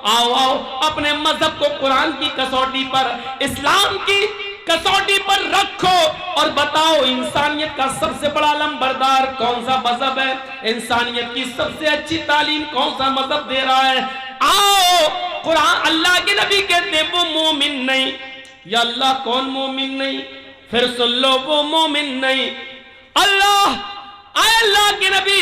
आओ आओ अपने मजहब को कुरान की कसौटी पर, इस्लाम की कसौटी पर रखो और बताओ इंसानियत का सबसे बड़ा लंबरदार कौन सा मजहब है, इंसानियत की सबसे अच्छी तालीम कौन सा मजहब दे रहा है। आओ कुरान, अल्लाह के नबी कहते हैं वो मोमिन नहीं। या अल्लाह कौन मोमिन नहीं? फिर सुन लो वो मोमिन नहीं। अल्लाह के नबी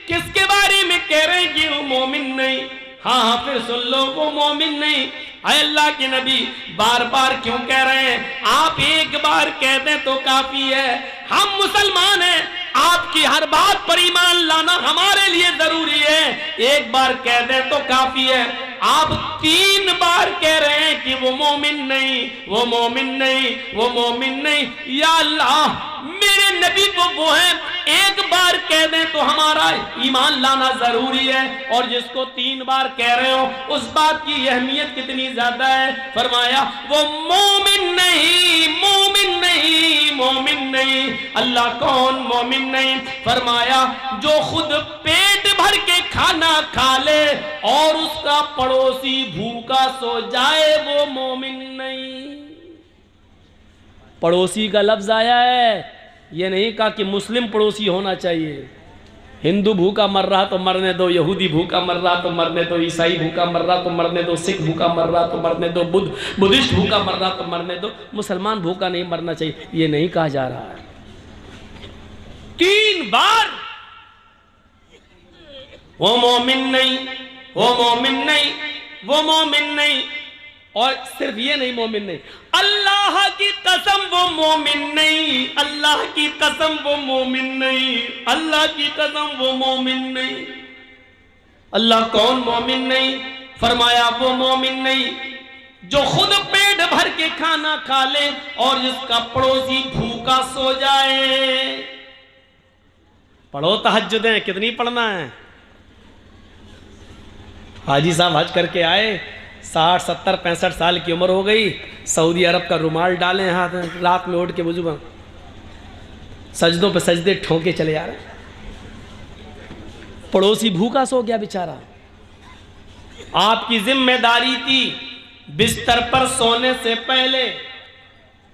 किसके बारे में कह रहे हैं कि वो मोमिन नहीं? हाँ, फिर सुन लो वो मोमिन नहीं। अल्लाह के नबी बार बार क्यों कह रहे हैं? आप एक बार कह दें तो काफी है। हम मुसलमान हैं, आपकी हर बात पर ईमान लाना हमारे लिए जरूरी है। एक बार कह दें तो काफी है। आप 3 बार कह रहे हैं कि वो मोमिन नहीं, वो मोमिन नहीं, वो मोमिन नहीं। या अल्लाह मेरे नबी को वो है, एक बार कह दें तो हमारा ईमान लाना जरूरी है। और जिसको 3 बार कह रहे हो उस बात की अहमियत कितनी ज्यादा है। फरमाया वो मोमिन नहीं, मोमिन नहीं, मोमिन नहीं। अल्लाह कौन मोमिन नहीं? फरमाया जो खुद पेट भर के खाना खा ले और उसका पड़ोसी भूखा सो जाए, वो मोमिन नहीं। पड़ोसी का लफ्ज आया है, ये नहीं कहा कि मुस्लिम पड़ोसी होना चाहिए। हिंदू भूखा मर रहा तो मरने दो, यहूदी भूखा मर रहा तो मरने दो, ईसाई भूखा मर रहा तो मरने दो, सिख भूखा मर रहा तो मरने दो, बुद्धिस्ट भूखा मर रहा तो मरने दो, मुसलमान भूखा नहीं मरना चाहिए, ये नहीं कहा जा रहा है। 3 बार वो मोमिन नहीं, वो मोमिन नहीं, वो मोमिन नहीं। और सिर्फ ये नहीं, मोमिन नहीं, अल्लाह की कसम वो मोमिन नहीं, अल्लाह की कसम वो मोमिन नहीं, अल्लाह की कसम वो मोमिन नहीं। अल्लाह कौन मोमिन नहीं? फरमाया वो मोमिन नहीं जो खुद पेट भर के खाना खा ले और जिसका पड़ोसी भूखा सो जाए। पढ़ो तहज्जुदें, कितनी पढ़ना है? हाजी साहब हज करके आए, 60, 70, 65 साल की उम्र हो गई, सऊदी अरब का रुमाल डालें हाथ में, रात में उठ के वुजू में सजदों पे सजदे ठोके चले आ रहे। पड़ोसी भूखा सो गया बेचारा। आपकी जिम्मेदारी थी बिस्तर पर सोने से पहले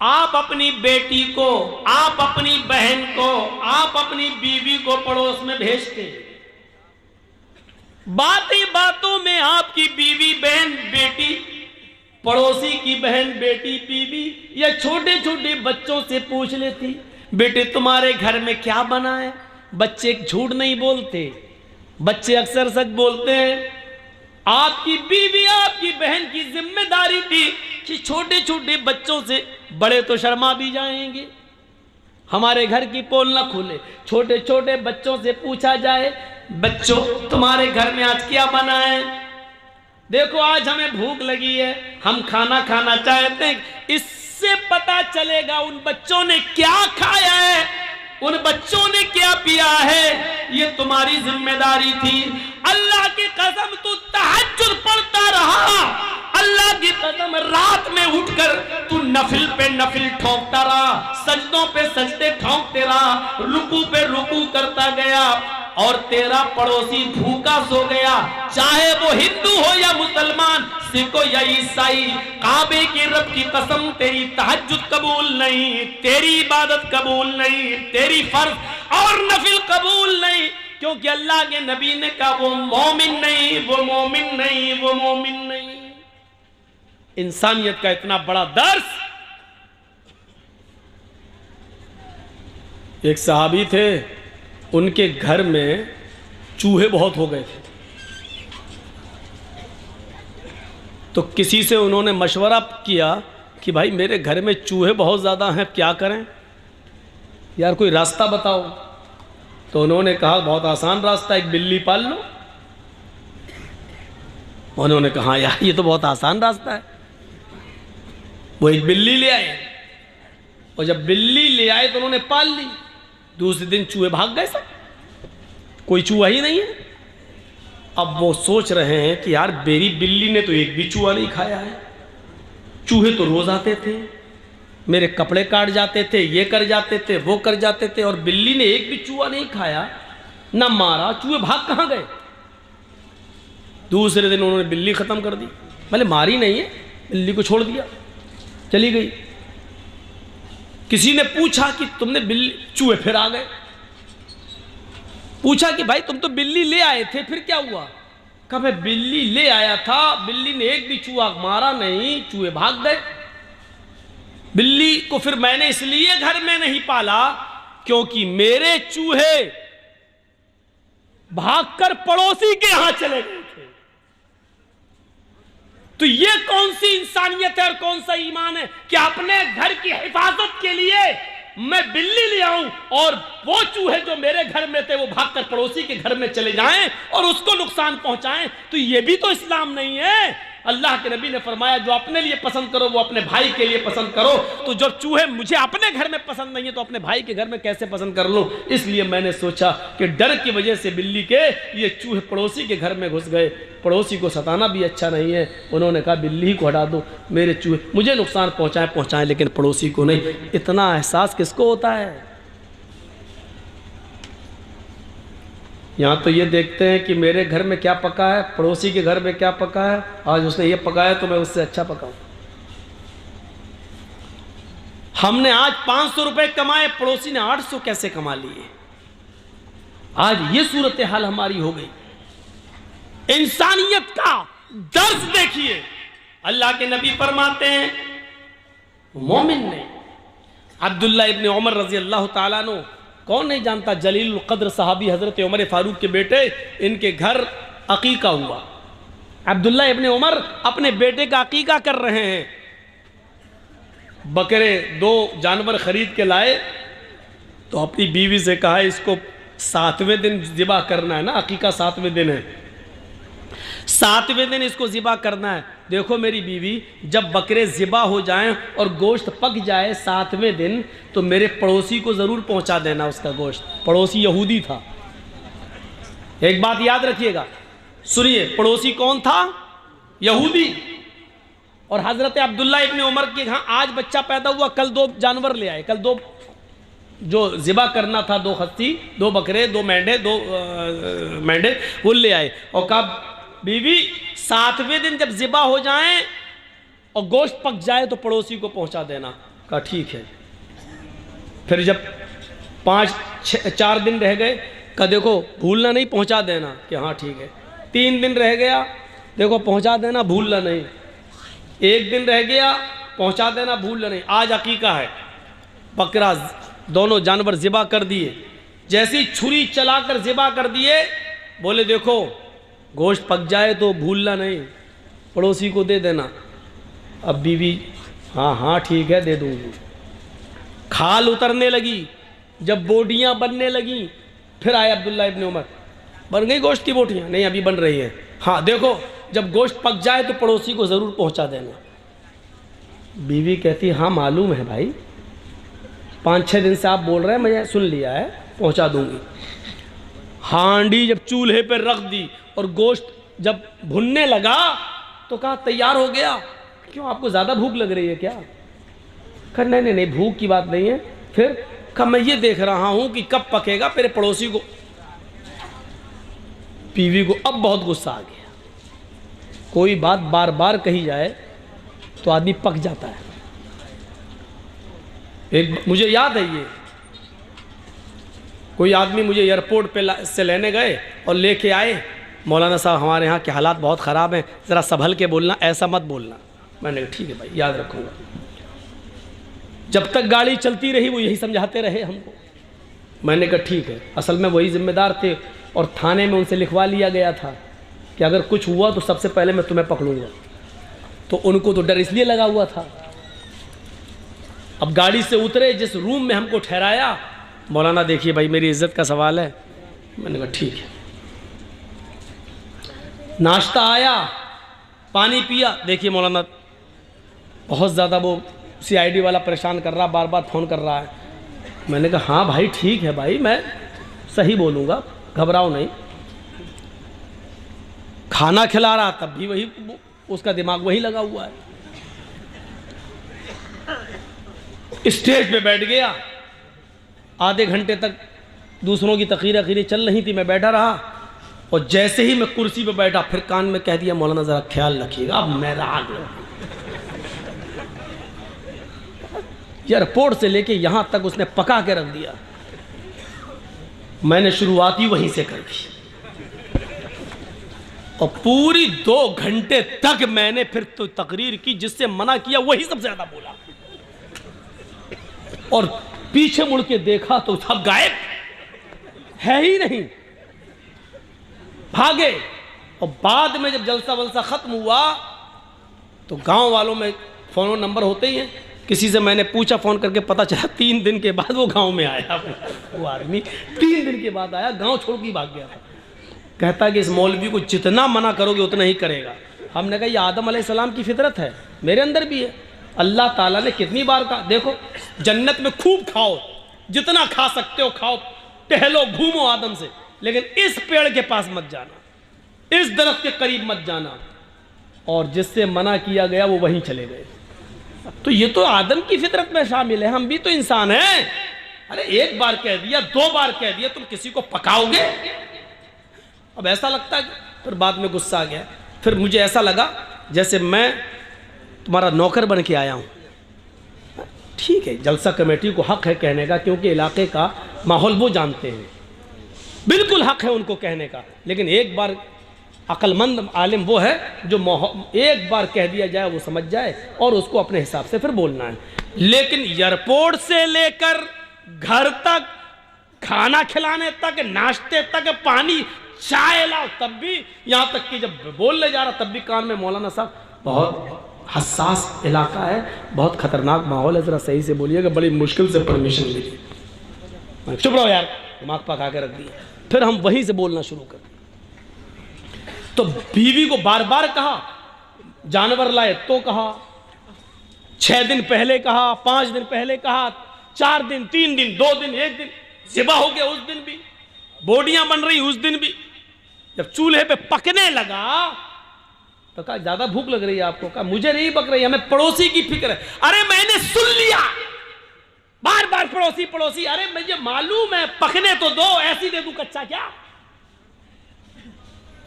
आप अपनी बेटी को, आप अपनी बहन को, आप अपनी बीवी को पड़ोस में भेजते। बातें बातों में आपकी बीवी, बहन, बेटी, पड़ोसी की बहन, बेटी, बीवी या छोटे छोटे बच्चों से पूछ लेती, बेटे तुम्हारे घर में क्या बना है? बच्चे झूठ नहीं बोलते, बच्चे अक्सर सच बोलते हैं। आपकी बीवी, आपकी बहन की जिम्मेदारी थी कि छोटे छोटे बच्चों से, बड़े तो शर्मा भी जाएंगे, हमारे घर की पोल न खुले, छोटे छोटे बच्चों से पूछा जाए, बच्चों तुम्हारे घर में आज क्या बना है? देखो आज हमें भूख लगी है, हम खाना खाना चाहते हैं। इससे पता चलेगा उन बच्चों ने क्या खाया है, उन बच्चों ने क्या पिया है। ये तुम्हारी जिम्मेदारी थी। अल्लाह की कसम तू तहज्जुद पढ़ता रहा, अल्लाह की कसम रात में उठकर तू नफिल पे नफिल ठोकता रहा, सजदों पे सजदे ठोकते रहा, रुकू पे रुकू करता गया और तेरा पड़ोसी भूखा सो गया। चाहे वो हिंदू हो या मुसलमान, सिख हो या ईसाई, काबे के रब की कसम तेरी तहज्जुद कबूल नहीं, तेरी इबादत कबूल नहीं, तेरी फर्ज और नफिल कबूल नहीं, क्योंकि अल्लाह के नबी ने कहा वो मोमिन नहीं, वो मोमिन नहीं, वो मोमिन नहीं। इंसानियत का इतना बड़ा दर्स। एक सहाबी थे, उनके घर में चूहे बहुत हो गए थे, तो किसी से उन्होंने मशवरा किया कि भाई मेरे घर में चूहे बहुत ज़्यादा हैं, क्या करें यार, कोई रास्ता बताओ। तो उन्होंने कहा बहुत आसान रास्ता, एक बिल्ली पाल लो। उन्होंने कहा यार ये तो बहुत आसान रास्ता है। वो एक बिल्ली ले आए और जब बिल्ली ले आए तो उन्होंने पाल ली। दूसरे दिन चूहे भाग गए सब, कोई चूहा ही नहीं है। अब वो सोच रहे हैं कि यार मेरी बिल्ली ने तो एक भी चूहा नहीं खाया है, चूहे तो रोज आते थे, मेरे कपड़े काट जाते थे, ये कर जाते थे, वो कर जाते थे, और बिल्ली ने एक भी चूहा नहीं खाया, ना मारा, चूहे भाग कहाँ गए। दूसरे दिन उन्होंने बिल्ली ख़त्म कर दी, भले मारी नहीं है, बिल्ली को छोड़ दिया, चली गई। किसी ने पूछा कि तुमने बिल्ली, चूहे फिर आ गए। पूछा कि भाई तुम तो बिल्ली ले आए थे, फिर क्या हुआ? कहा मैं बिल्ली ले आया था, बिल्ली ने एक भी चूहा मारा नहीं, चूहे भाग गए। बिल्ली को फिर मैंने इसलिए घर में नहीं पाला क्योंकि मेरे चूहे भागकर पड़ोसी के यहां चले गए थे। तो ये कौन सी इंसानियत है और कौन सा ईमान है कि अपने घर की हिफाजत के लिए मैं बिल्ली ले आऊं और वो चूहे जो मेरे घर में थे वो भागकर पड़ोसी के घर में चले जाएं और उसको नुकसान पहुंचाएं? तो ये भी तो इस्लाम नहीं है। अल्लाह के नबी ने फरमाया जो अपने लिए पसंद करो वो अपने भाई के लिए पसंद करो। तो जब चूहे मुझे अपने घर में पसंद नहीं है तो अपने भाई के घर में कैसे पसंद कर लूं? इसलिए मैंने सोचा कि डर की वजह से बिल्ली के ये चूहे पड़ोसी के घर में घुस गए। पड़ोसी को सताना भी अच्छा नहीं है। उन्होंने कहा बिल्ली को हटा दो, मेरे चूहे मुझे नुकसान पहुंचाएं लेकिन पड़ोसी को नहीं। इतना एहसास किसको होता है? यहाँ तो ये देखते हैं कि मेरे घर में क्या पका है, पड़ोसी के घर में क्या पका है, आज उसने ये पकाया तो मैं उससे अच्छा पकाऊं। हमने आज 500 रुपए कमाए, पड़ोसी ने 800 कैसे कमा लिए? आज ये सूरत हाल हमारी हो गई। इंसानियत का दर्द देखिए। अल्लाह के नबी फरमाते हैं मोमिन ने, अब्दुल्ला इब्न उमर रजी अल्लाह ताला अन्हु, कौन नहीं जानता, जलील कद्र सहाबी हजरत उमर फारूक के बेटे, इनके घर अकीका हुआ। अब्दुल्ला इब्न उमर अपने बेटे का अकीका कर रहे हैं। बकरे 2 जानवर खरीद के लाए तो अपनी बीवी से कहा इसको 7वें दिन ज़िबा करना है ना, अकीका 7वें दिन है, 7वें दिन इसको ज़िबा करना है। देखो मेरी बीवी, जब बकरे ज़िबा हो जाएं और गोश्त पक जाए 7वें दिन तो मेरे पड़ोसी को ज़रूर पहुंचा देना उसका गोश्त। पड़ोसी यहूदी था। एक बात याद रखिएगा, सुनिए, पड़ोसी कौन था? यहूदी। और हज़रत अब्दुल्ला इब्न उमर के यहाँ आज बच्चा पैदा हुआ, कल 2 जानवर ले आए, कल 2 जो ज़िबा करना था, 2 खस्सी, 2 बकरे, 2 मेंढे, 2 मेंढे वो ले आए और कहा बीवी 7वें दिन जब ज़िबा हो जाएं और गोश्त पक जाए तो पड़ोसी को पहुंचा देना। कहा ठीक है। फिर जब 4 दिन रह गए, कहा देखो भूलना नहीं, पहुंचा देना। कि हाँ ठीक है। 3 दिन रह गया, देखो पहुंचा देना, भूलना नहीं। 1 दिन रह गया, पहुंचा देना, भूलना नहीं। आज अकीका है, बकरा दोनों जानवर ज़िबा कर दिए। जैसी छुरी चलाकर ज़िबा कर दिए, बोले देखो गोश्त पक जाए तो भूलना नहीं, पड़ोसी को दे देना। अब बीवी हाँ हाँ ठीक है दे दूँगी। खाल उतरने लगी, जब बोटियाँ बनने लगी, फिर आए अब्दुल्ला इब्न उमर, बन गई गोश्त की बोटियाँ? नहीं अभी बन रही हैं। हाँ देखो जब गोश्त पक जाए तो पड़ोसी को ज़रूर पहुँचा देना। बीवी कहती हाँ मालूम है भाई, 5-6 दिन से आप बोल रहे हैं, मैंने सुन लिया है, पहुँचा दूँगी। हांडी जब चूल्हे पर रख दी और गोश्त जब भुनने लगा तो कहा तैयार हो गया। क्यों, आपको ज़्यादा भूख लग रही है क्या? कहा नहीं नहीं भूख की बात नहीं है। फिर कहा मैं ये देख रहा हूँ कि कब पकेगा, मेरे पड़ोसी को। बीवी को अब बहुत गुस्सा आ गया। कोई बात बार बार कही जाए तो आदमी पक जाता है। एक मुझे याद है, ये कोई आदमी मुझे एयरपोर्ट पे से लेने गए और लेके आए, मौलाना साहब हमारे यहाँ के हालात बहुत ख़राब हैं, ज़रा संभल के बोलना, ऐसा मत बोलना। मैंने कहा ठीक है भाई, याद रखूँगा। जब तक गाड़ी चलती रही वो यही समझाते रहे हमको। मैंने कहा ठीक है। असल में वही ज़िम्मेदार थे और थाने में उनसे लिखवा लिया गया था कि अगर कुछ हुआ तो सबसे पहले मैं तुम्हें पकड़ूंगा। तो उनको तो डर इसलिए लगा हुआ था। अब गाड़ी से उतरे, जिस रूम में हमको ठहराया, मौलाना देखिए भाई मेरी इज़्ज़त का सवाल है। मैंने कहा ठीक है। नाश्ता आया, पानी पिया, देखिए मौलाना बहुत ज़्यादा वो CID वाला परेशान कर रहा, बार बार फ़ोन कर रहा है। मैंने कहा हाँ भाई ठीक है भाई, मैं सही बोलूँगा, घबराओ नहीं। खाना खिला रहा, तब भी वही, उसका दिमाग वही लगा हुआ है। स्टेज पे बैठ गया, आधे घंटे तक दूसरों की तकीर अकीरी चल रही थी, मैं बैठा रहा। और जैसे ही मैं कुर्सी पे बैठा फिर कान में कह दिया, मौलाना जरा ख्याल रखिएगा, अब मेरा आग लगा। एयरपोर्ट से लेके यहां तक उसने पका के रख दिया। मैंने शुरुआत ही वहीं से कर दी और पूरी 2 घंटे तक मैंने फिर तो तकरीर की, जिससे मना किया वही सबसे ज्यादा बोला। और पीछे मुड़ के देखा तो सब गायब, है ही नहीं, भागे। और बाद में जब जलसा वलसा खत्म हुआ तो गांव वालों में फोन नंबर होते ही हैं, किसी से मैंने पूछा फोन करके, पता चला 3 दिन के बाद वो गांव में आया। वो आदमी 3 दिन के बाद आया, गांव छोड़ के भाग गया था। कहता कि इस मौलवी को जितना मना करोगे उतना ही करेगा। हमने कहा ये आदम अलैहिस्सलाम की फितरत है, मेरे अंदर भी है। अल्लाह ताला ने कितनी बार कहा, देखो जन्नत में खूब खाओ, जितना खा सकते हो खाओ, टहलो घूमो आदम से, लेकिन इस पेड़ के पास मत जाना, इस दरख्त के करीब मत जाना। और जिससे मना किया गया वो वहीं चले गए। तो ये तो आदम की फितरत में शामिल है, हम भी तो इंसान हैं। अरे एक बार कह दिया, 2 बार कह दिया, तुम किसी को पकाओगे? अब ऐसा लगता है, फिर बाद में गुस्सा आ गया। फिर मुझे ऐसा लगा जैसे मैं तुम्हारा नौकर बन के आया हूं। ठीक है, जलसा कमेटी को हक है कहने का, क्योंकि इलाके का माहौल वो जानते हैं, बिल्कुल हक है उनको कहने का। लेकिन एक बार अक्लमंद आलिम वो है जो एक बार कह दिया जाए वो समझ जाए और उसको अपने हिसाब से फिर बोलना है। लेकिन एयरपोर्ट से लेकर घर तक, खाना खिलाने तक, नाश्ते तक, पानी चाय लाओ, तब भी, यहां तक कि जब बोलने जा रहा तब भी कान में, मौलाना साहब बहुत हसास इलाका है, बहुत खतरनाक माहौल है, जरा सही से बोलिएगा, बड़ी मुश्किल से परमिशन मिली। चुप रहो यार, दिमाग पका के रख दिया। फिर हम वहीं से बोलना शुरू कर। तो बीवी को बार बार कहा, जानवर लाए तो कहा, 6 दिन पहले कहा, 5 दिन पहले कहा, 4 दिन, 3 दिन, 2 दिन, 1 दिन, ज़िबा हो गया उस दिन भी, बोडियां बन रही उस दिन भी। जब चूल्हे पे पकने लगा तो कहा ज्यादा भूख लग रही है आपको? कहा मुझे नहीं पक रही, हमें पड़ोसी की फिक्र है। अरे मैंने सुन लिया, बार बार पड़ोसी पड़ोसी। अरे मुझे मालूम है, पकने तो दो, ऐसी दे दूं कच्चा क्या?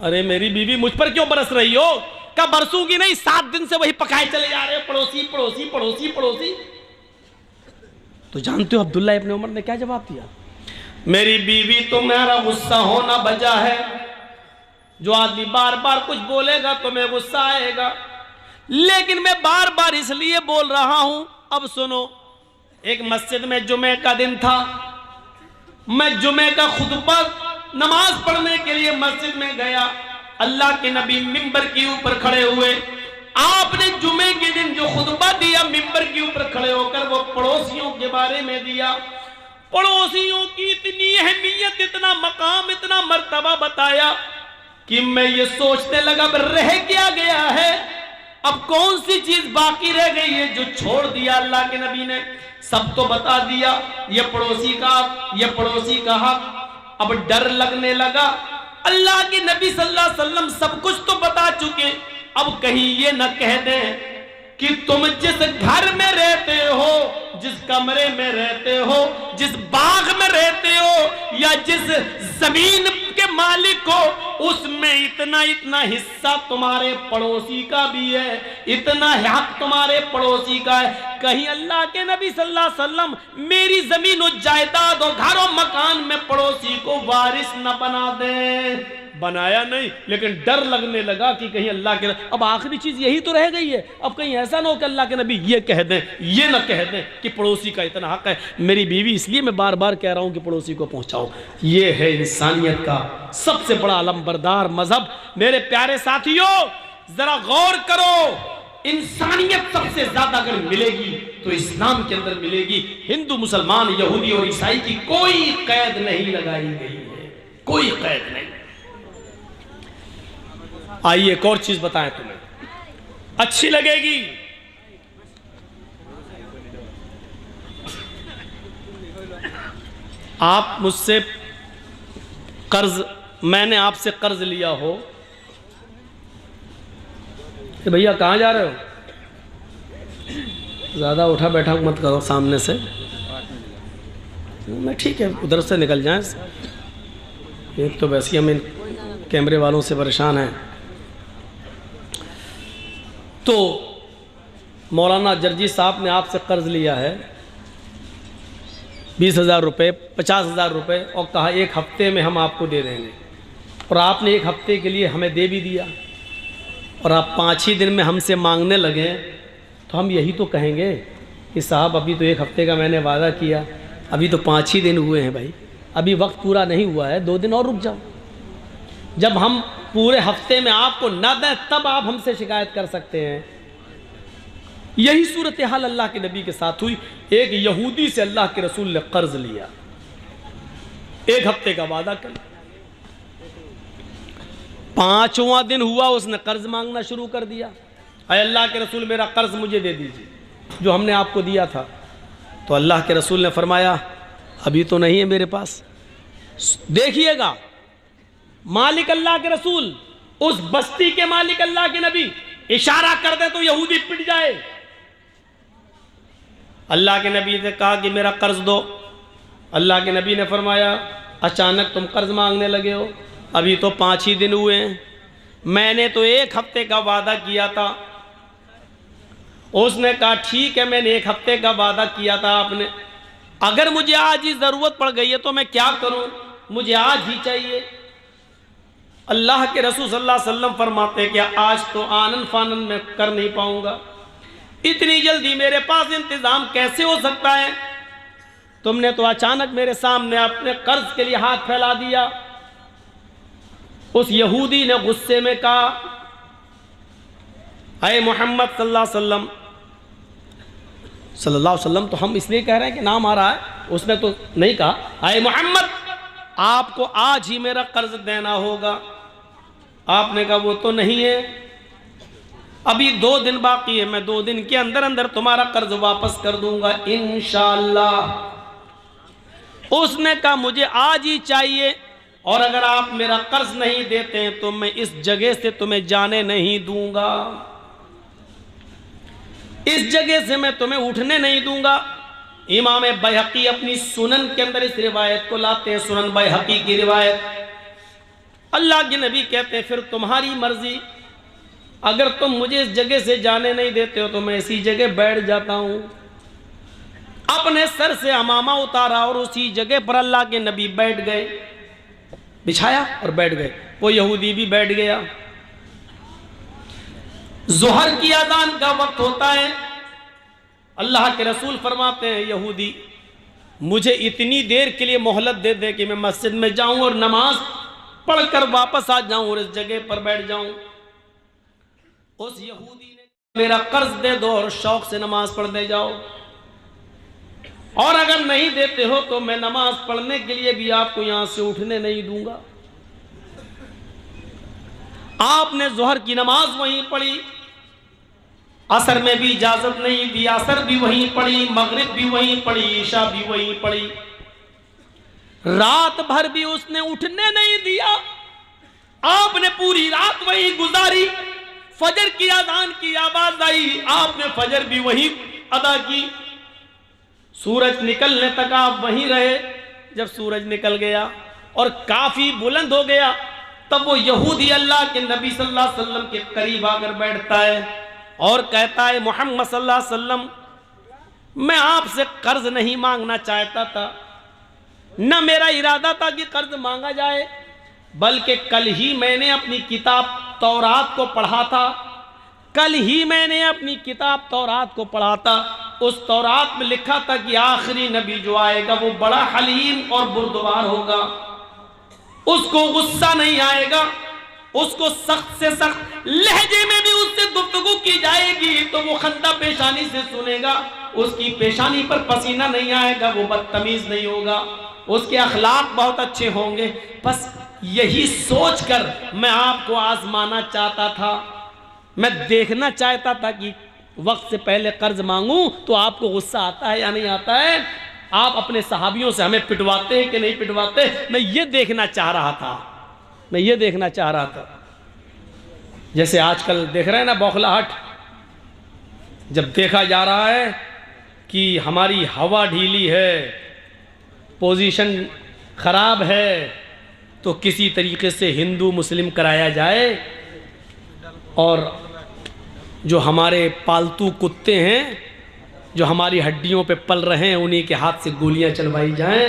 अरे मेरी बीवी मुझ पर क्यों बरस रही हो? क्या बरसूंगी नहीं, 7 दिन से वही पकाए चले जा रहे हो, पड़ोसी पड़ोसी पड़ोसी पड़ोसी। तो जानते हो अब्दुल्ला इब्न उमर ने क्या जवाब दिया? मेरी बीवी तुम्हारा गुस्सा होना वजह है, जो आदमी बार बार कुछ बोलेगा तो मैं गुस्सा आएगा, लेकिन मैं बार बार इसलिए बोल रहा हूं। अब सुनो, एक मस्जिद में जुमे का दिन था, मैं जुमे का खुतबा नमाज पढ़ने के लिए मस्जिद में गया। अल्लाह के नबी मिंबर के ऊपर खड़े हुए, आपने जुमे के दिन जो खुतबा दिया मिंबर के ऊपर खड़े होकर, वो पड़ोसियों के बारे में दिया। पड़ोसियों की इतनी अहमियत, इतना मकाम, इतना मर्तबा बताया कि मैं ये सोचने लगा रह क्या गया है, अब कौन सी चीज बाकी रह गई है जो छोड़ दिया अल्लाह के नबी ने? सब तो बता दिया, ये पड़ोसी का, ये पड़ोसी का हक। अब डर लगने लगा, अल्लाह के नबी सल्लल्लाहु अलैहि वसल्लम सब कुछ तो बता चुके, अब कहीं ये न कह दें कि तुम जिस घर में रहते हो, जिस कमरे में रहते हो, जिस बाग में रहते हो, या जिस जमीन के मालिक हो, उसमें इतना इतना हिस्सा तुम्हारे पड़ोसी का भी है, इतना हक तुम्हारे पड़ोसी का है। कहीं अल्लाह के नबी सल्लल्लाहु अलैहि वसल्लम मेरी जमीन और जायदाद और घर और मकान में पड़ोसी को वारिस न बना दे। बनाया नहीं, लेकिन डर लगने लगा कि कहीं अल्लाह के, अब आखिरी चीज यही तो रह गई है, अब कहीं ऐसा ना हो कि अल्लाह के नबी ये कह दें, ये ना कह दें कि पड़ोसी का इतना हक है। मेरी बीवी, इसलिए मैं बार बार कह रहा हूं कि पड़ोसी को पहुंचाओ। ये है इंसानियत का सबसे बड़ा अलमबरदार मजहब। मेरे प्यारे साथियों, जरा गौर करो, इंसानियत सबसे ज्यादा अगर मिलेगी तो इस्लाम के अंदर मिलेगी। हिंदू, मुसलमान, यहूदी और ईसाई की कोई कैद नहीं लगाई गई है, कोई कैद नहीं। आइए एक और चीज बताएं, तुम्हें अच्छी लगेगी। आप मुझसे कर्ज, मैंने आपसे कर्ज लिया हो कि भैया कहाँ जा रहे हो, ज़्यादा उठा बैठा मत करो सामने से, मैं ठीक है उधर से निकल जाएं। एक तो वैसे हमें कैमरे वालों से परेशान हैं। तो मौलाना जर्जी साहब ने आपसे कर्ज़ लिया है 20,000 रुपये, 50,000 रुपये, और कहा 1 हफ्ते में हम आपको दे देंगे, और आपने 1 हफ्ते के लिए हमें दे भी दिया, और आप 5 ही दिन में हमसे मांगने लगे, तो हम यही तो कहेंगे कि साहब अभी तो 1 हफ्ते का मैंने वादा किया, अभी तो 5 ही दिन हुए हैं भाई, अभी वक्त पूरा नहीं हुआ है, 2 दिन और रुक जाओ। जब हम पूरे हफ्ते में आपको न दें तब आप हमसे शिकायत कर सकते हैं। यही सूरत हाल अल्लाह के नबी के साथ हुई। एक यहूदी से अल्लाह के रसूल ने कर्ज लिया, 1 हफ्ते का वादा कर, 5वां दिन हुआ उसने कर्ज मांगना शुरू कर दिया। अरे अल्लाह के रसूल मेरा कर्ज मुझे दे दीजिए जो हमने आपको दिया था। तो अल्लाह के रसूल ने फरमाया अभी तो नहीं है मेरे पास। देखिएगा मालिक अल्लाह के रसूल, उस बस्ती के मालिक अल्लाह के नबी इशारा कर दे तो यहूदी पिट जाए। अल्लाह के नबी ने कहा कि मेरा कर्ज दो। अल्लाह के नबी ने फरमाया अचानक तुम कर्ज मांगने लगे हो, अभी तो 5 ही दिन हुए हैं, मैंने तो 1 हफ्ते का वादा किया था। उसने कहा ठीक है मैंने 1 हफ्ते का वादा किया था आपने, अगर मुझे आज ही ज़रूरत पड़ गई है तो मैं क्या करूं, मुझे आज ही चाहिए। अल्लाह के रसूल सल्लल्लाहु अलैहि वसल्लम फरमाते कि आज तो आनन फानन में कर नहीं पाऊंगा, इतनी जल्दी मेरे पास इंतज़ाम कैसे हो सकता है, तुमने तो अचानक मेरे सामने अपने कर्ज के लिए हाथ फैला दिया। उस यहूदी ने गुस्से में कहा अय मोहम्मद सल्लल्लाहु अलैहि वसल्लम, तो हम इसलिए कह रहे हैं कि नाम आ रहा है, उसने तो नहीं कहा अय मोहम्मद आपको आज ही मेरा कर्ज देना होगा। आपने कहा वो तो नहीं है, अभी 2 दिन बाकी है, मैं 2 दिन के अंदर अंदर तुम्हारा कर्ज वापस कर दूंगा इंशाअल्लाह। उसने कहा मुझे आज ही चाहिए, और अगर आप मेरा कर्ज नहीं देते हैं तो मैं इस जगह से तुम्हें जाने नहीं दूंगा, इस जगह से मैं तुम्हें उठने नहीं दूंगा। इमाम बैहकी अपनी सुनन के अंदर इस रिवायत को लाते हैं, सुनन बैहकी की रिवायत। अल्लाह के नबी कहते हैं फिर तुम्हारी मर्जी, अगर तुम मुझे इस जगह से जाने नहीं देते हो तो मैं इसी जगह बैठ जाता हूं। अपने सर से अमामा उतारा और उसी जगह पर अल्लाह के नबी बैठ गए, बिछाया और बैठ गए। वो यहूदी भी बैठ गया। जोहर की अजान का वक्त होता है, अल्लाह के रसूल फरमाते हैं यहूदी मुझे इतनी देर के लिए मोहलत दे दे कि मैं मस्जिद में जाऊं और नमाज पढ़कर वापस आ जाऊं और इस जगह पर बैठ जाऊं। उस यहूदी ने मेरा कर्ज दे दो और शौक से नमाज पढ़ने जाओ, और अगर नहीं देते हो तो मैं नमाज पढ़ने के लिए भी आपको यहां से उठने नहीं दूंगा। आपने जोहर की नमाज वहीं पढ़ी, असर में भी इजाजत नहीं दी, असर भी वहीं पढ़ी, मगरिब भी वहीं पढ़ी, ईशा भी वहीं पढ़ी, रात भर भी उसने उठने नहीं दिया। आपने पूरी रात वहीं गुजारी, फजर की अजान की आवाज आई, आपने फजर भी वहीं अदा की, सूरज निकलने तक आप वहीं रहे। जब सूरज निकल गया और काफी बुलंद हो गया तब वो यहूदी अल्लाह के नबी सल्लल्लाहु अलैहि वसल्लम के करीब आकर बैठता है और कहता है मोहम्मद सल्लल्लाहु अलैहि वसल्लम मैं आपसे कर्ज नहीं मांगना चाहता था, न मेरा इरादा था कि कर्ज मांगा जाए, बल्कि कल ही मैंने अपनी किताब तौरात को पढ़ा था, कल ही मैंने अपनी किताब तौरात को पढ़ा था। उस तौरात में लिखा था कि आखिरी नबी जो आएगा वो बड़ा हलीम और बुर्दबार होगा, उसको गुस्सा नहीं आएगा, उसको सख्त से सख्त लहजे में भी उससे गुफ्तगू की जाएगी तो वो खंदा पेशानी से सुनेगा, उसकी पेशानी पर पसीना नहीं आएगा, वो बदतमीज नहीं होगा, उसके अखलाक बहुत अच्छे होंगे। बस यही सोचकर मैं आपको आजमाना चाहता था, मैं देखना चाहता था कि वक्त से पहले कर्ज मांगूं तो आपको गुस्सा आता है या नहीं आता है, आप अपने सहाबियों से हमें पिटवाते हैं कि नहीं पिटवाते, मैं ये देखना चाह रहा था, मैं ये देखना चाह रहा था। जैसे आजकल देख रहे हैं ना बौखलाहट, जब देखा जा रहा है कि हमारी हवा ढीली है, पोजीशन खराब है, तो किसी तरीके से हिंदू मुस्लिम कराया जाए और जो हमारे पालतू कुत्ते हैं जो हमारी हड्डियों पे पल रहे हैं उन्हीं के हाथ से गोलियां चलवाई जाएं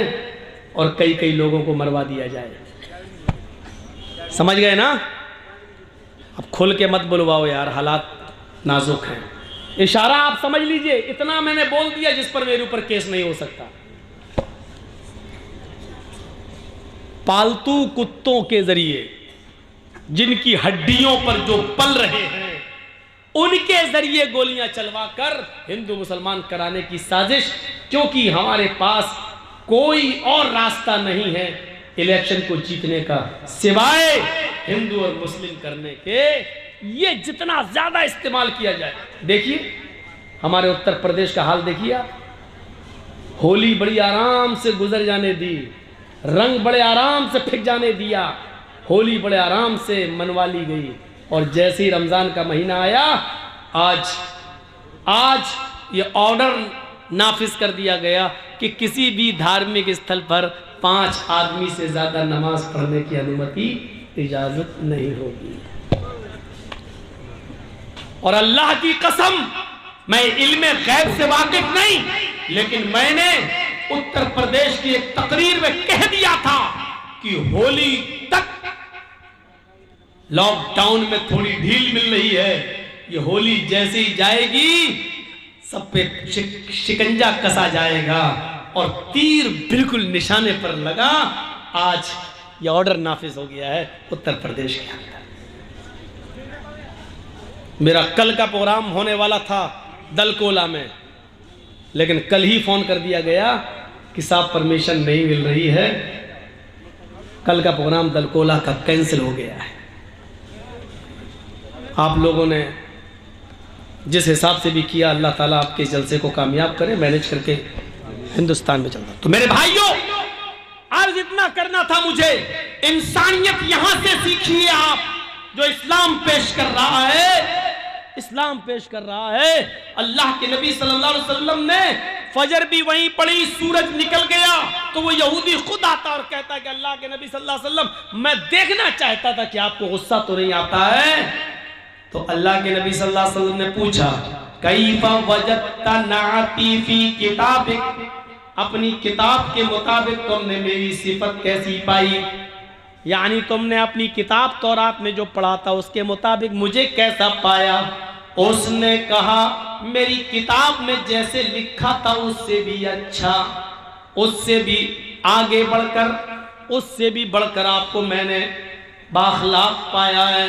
और कई कई लोगों को मरवा दिया जाए। समझ गए ना? अब खुल के मत बुलवाओ यार, हालात नाजुक हैं। इशारा आप समझ लीजिए, इतना मैंने बोल दिया जिस पर मेरे ऊपर केस नहीं हो सकता। पालतू कुत्तों के जरिए जिनकी हड्डियों पर जो पल रहे हैं उनके जरिए गोलियां चलवाकर हिंदू मुसलमान कराने की साजिश, क्योंकि हमारे पास कोई और रास्ता नहीं है इलेक्शन को जीतने का सिवाय हिंदू और मुस्लिम करने के। ये जितना ज्यादा इस्तेमाल किया जाए, देखिए हमारे उत्तर प्रदेश का हाल देखिए आप। होली बड़ी आराम से गुजर जाने दी, रंग बड़े आराम से फेंक जाने दिया, होली बड़े आराम से मनवा ली गई, और जैसे ही रमजान का महीना आया आज ये ऑर्डर नाफिज कर दिया गया कि किसी भी धार्मिक स्थल पर 5 आदमी से ज्यादा नमाज पढ़ने की अनुमति इजाजत नहीं होगी। और अल्लाह की कसम, मैं इल्मे गैब से वाकिफ नहीं, लेकिन मैंने उत्तर प्रदेश की एक तकरीर में कह दिया था कि होली तक लॉकडाउन में थोड़ी ढील मिल रही है, ये होली जैसे ही जाएगी सब पे शिकंजा कसा जाएगा और तीर बिल्कुल निशाने पर लगा। आज ये ऑर्डर नाफिज हो गया है उत्तर प्रदेश के अंदर। मेरा कल का प्रोग्राम होने वाला था दलकोला में, लेकिन कल ही फोन कर दिया गया कि साहब परमिशन नहीं मिल रही है, कल का प्रोग्राम दलकोला का कैंसिल हो गया है। आप लोगों ने जिस हिसाब से भी किया, अल्लाह ताला आपके जलसे को कामयाब करे, मैनेज करके हिंदुस्तान में चलता। तो मेरे भाइयों, आज इतना करना था मुझे। इंसानियत यहां से सीखिए आप, जो इस्लाम पेश कर रहा है, इस्लाम पेश कर रहा है। अल्लाह के नबी सल्लल्लाहु अलैहि वसल्लम ने फजर भी वहीं पढ़ी, सूरज निकल गया तो वो यहूदी खुद आता और कहता कि अल्लाह के नबी सल्लल्लाहु अलैहि वसल्लम, मैं देखना चाहता था कि आपको गुस्सा तो नहीं आता है। तो अल्लाह के नबी सल्लल्लाहु अलैहि वसल्लम ने पूछा, कैफा वजदता नाती फी किताबिक, अपनी किताब के मुताबिक तुमने मेरी सिफत कैसी पाई, यानी तुमने अपनी किताब तौरात में जो पढ़ा था उसके मुताबिक मुझे कैसा पाया। उसने कहा, मेरी किताब में जैसे लिखा था उससे भी अच्छा, उससे भी आगे बढ़कर, उससे भी बढ़कर आपको मैंने बाखलाक पाया है।